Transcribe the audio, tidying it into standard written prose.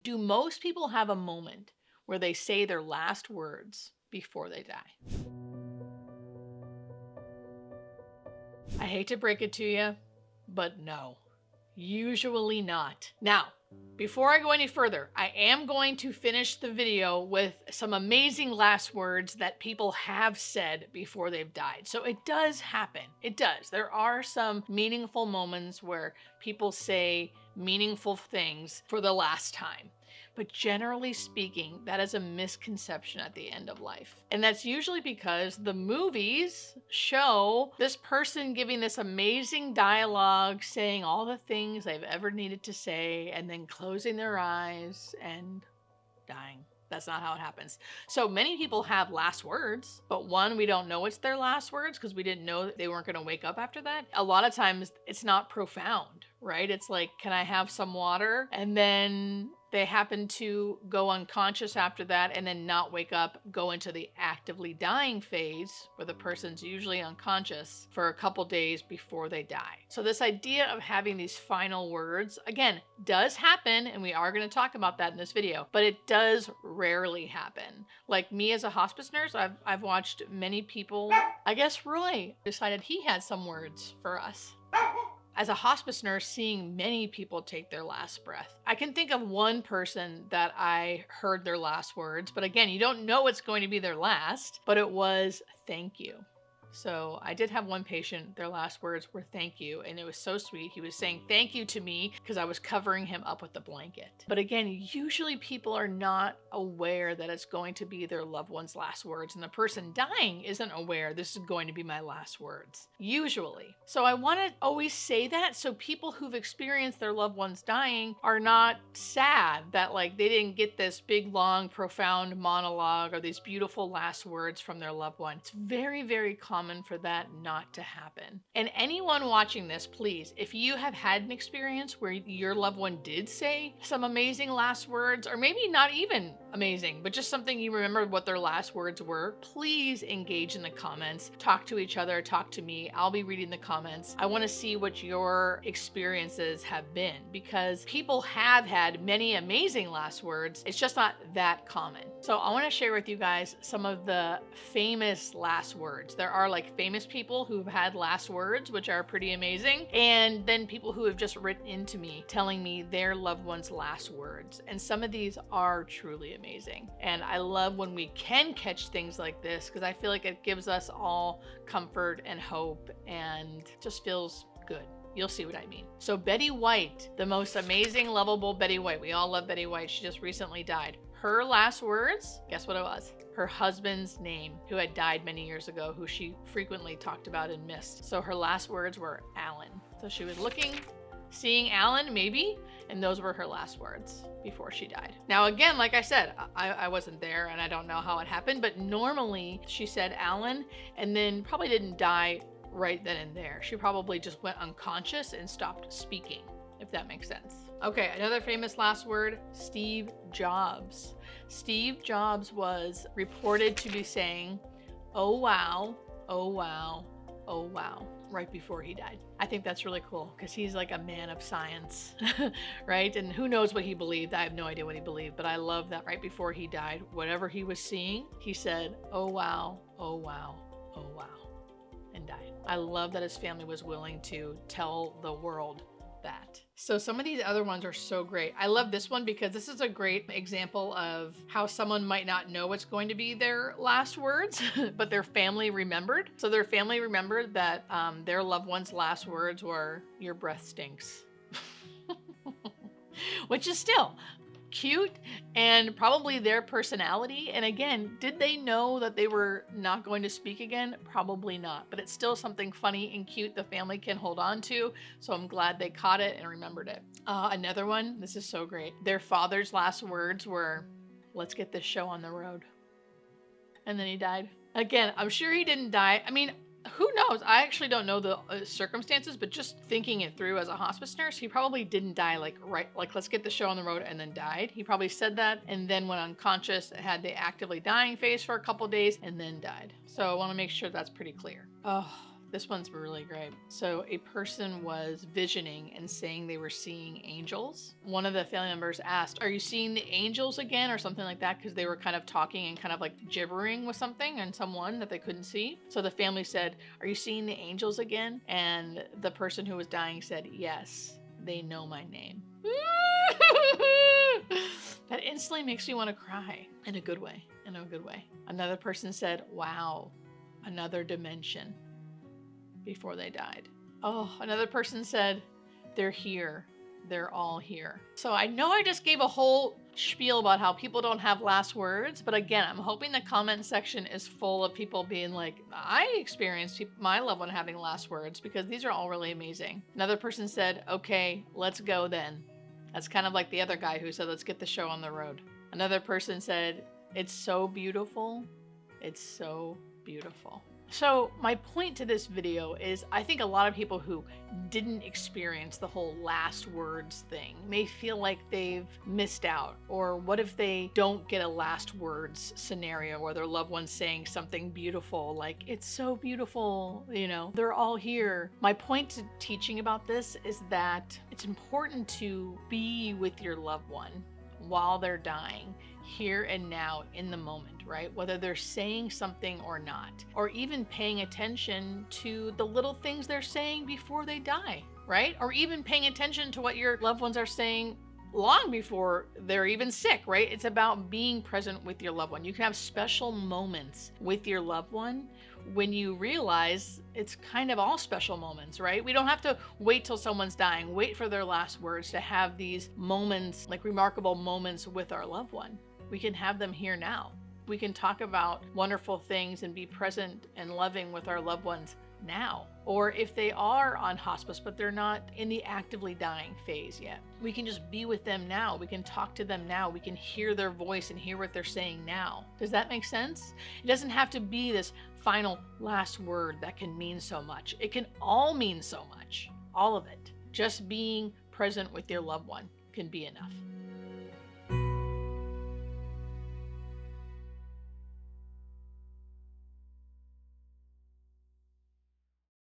Do most people have a moment where they say their last words before they die? I hate to break it to you, but no. Usually not. Now, before I go any further, I am going to finish the video with some amazing last words that people have said before they've died. So it does happen. It does. There are some meaningful moments where people say meaningful things for the last time. But generally speaking, that is a misconception at the end of life. And that's usually because the movies show this person giving this amazing dialogue, saying all the things they've ever needed to say, and then closing their eyes and dying. That's not how it happens. So many people have last words, but one, we don't know it's their last words because we didn't know that they weren't going to wake up after that. A lot of times it's not profound, right? It's like, can I have some water? And then they happen to go unconscious after that and then not wake up, go into the actively dying phase where the person's usually unconscious for a couple days before they die. So this idea of having these final words, again, does happen, and we are going to talk about that in this video, but it does rarely happen. Like me as a hospice nurse, I've watched many people. I guess Roy decided he had some words for us. As a hospice nurse, seeing many people take their last breath. I can think of one person that I heard their last words, but again, you don't know it's going to be their last, but it was thank you. So I did have one patient, their last words were thank you, and it was so sweet. He was saying thank you to me because I was covering him up with the blanket. But again, usually people are not aware that it's going to be their loved one's last words, and the person dying isn't aware this is going to be my last words, usually. So I want to always say that so people who've experienced their loved ones dying are not sad that like they didn't get this big, long, profound monologue or these beautiful last words from their loved one. It's very, very common for that not to happen. And anyone watching this, please, if you have had an experience where your loved one did say some amazing last words, or maybe not even amazing, but just something you remembered what their last words were, please engage in the comments, talk to each other, talk to me. I'll be reading the comments. I want to see what your experiences have been, because people have had many amazing last words. It's just not that common. So I want to share with you guys some of the famous last words. There are like famous people who've had last words, which are pretty amazing. And then people who have just written into me telling me their loved one's last words. And some of these are truly amazing. And I love when we can catch things like this because I feel like it gives us all comfort and hope and just feels good. You'll see what I mean. So Betty White, the most amazing, lovable Betty White. We all love Betty White. She just recently died. Her last words, guess what it was? Her husband's name, who had died many years ago, who she frequently talked about and missed. So her last words were Alan. So she was seeing Alan maybe, and those were her last words before she died. Now again, like I said, I wasn't there and I don't know how it happened, but normally she said Alan and then probably didn't die right then and there. She probably just went unconscious and stopped speaking, if that makes sense. Okay, another famous last word, Steve Jobs. Steve Jobs was reported to be saying, oh wow, oh wow, oh wow, right before he died. I think that's really cool because he's like a man of science, right? And who knows what he believed? I have no idea what he believed, but I love that right before he died, whatever he was seeing, he said, oh wow, oh wow, oh wow, and died. I love that his family was willing to tell the world that. So some of these other ones are so great. I love this one because this is a great example of how someone might not know what's going to be their last words, but their family remembered. So their family remembered that their loved one's last words were, your breath stinks. Which is still cute and probably their personality. And again, did they know that they were not going to speak again? Probably not, but it's still something funny and cute the family can hold on to. So I'm glad they caught it and remembered it. Another one, this is so great. Their father's last words were, let's get this show on the road. And then he died. Again, I'm sure he didn't die. I mean, who knows? I actually don't know the circumstances, but just thinking it through as a hospice nurse, he probably didn't die like let's get the show on the road and then died. He probably said that and then went unconscious, had the actively dying phase for a couple days and then died. So I want to make sure that's pretty clear. Oh, This one's really great. So a person was visioning and saying they were seeing angels. One of the family members asked, "Are you seeing the angels again?" or something like that, because they were kind of talking and kind of like gibbering with something and someone that they couldn't see. So the family said, "Are you seeing the angels again?" And the person who was dying said, "Yes, they know my name." That instantly makes me want to cry in a good way. In a good way. Another person said, "Wow, another dimension," before they died. Oh, another person said, "They're here. They're all here." So I know I just gave a whole spiel about how people don't have last words, but again, I'm hoping the comment section is full of people being like, I experienced my loved one having last words, because these are all really amazing. Another person said, "Okay, let's go then." That's kind of like the other guy who said, "Let's get the show on the road." Another person said, "It's so beautiful. It's so beautiful." So my point to this video is, I think a lot of people who didn't experience the whole last words thing may feel like they've missed out. Or what if they don't get a last words scenario where their loved one's saying something beautiful, like, "It's so beautiful, you know, they're all here." My point to teaching about this is that it's important to be with your loved one while they're dying, here and now, in the moment, right? Whether they're saying something or not, or even paying attention to the little things they're saying before they die, right? Or even paying attention to what your loved ones are saying long before they're even sick, right? It's about being present with your loved one. You can have special moments with your loved one when you realize it's kind of all special moments, right? We don't have to wait till someone's dying, wait for their last words to have these moments, like remarkable moments with our loved one. We can have them here now. We can talk about wonderful things and be present and loving with our loved ones now. Or if they are on hospice, but they're not in the actively dying phase yet, we can just be with them now. We can talk to them now. We can hear their voice and hear what they're saying now. Does that make sense? It doesn't have to be this final last word that can mean so much. It can all mean so much. All of it. Just being present with your loved one can be enough.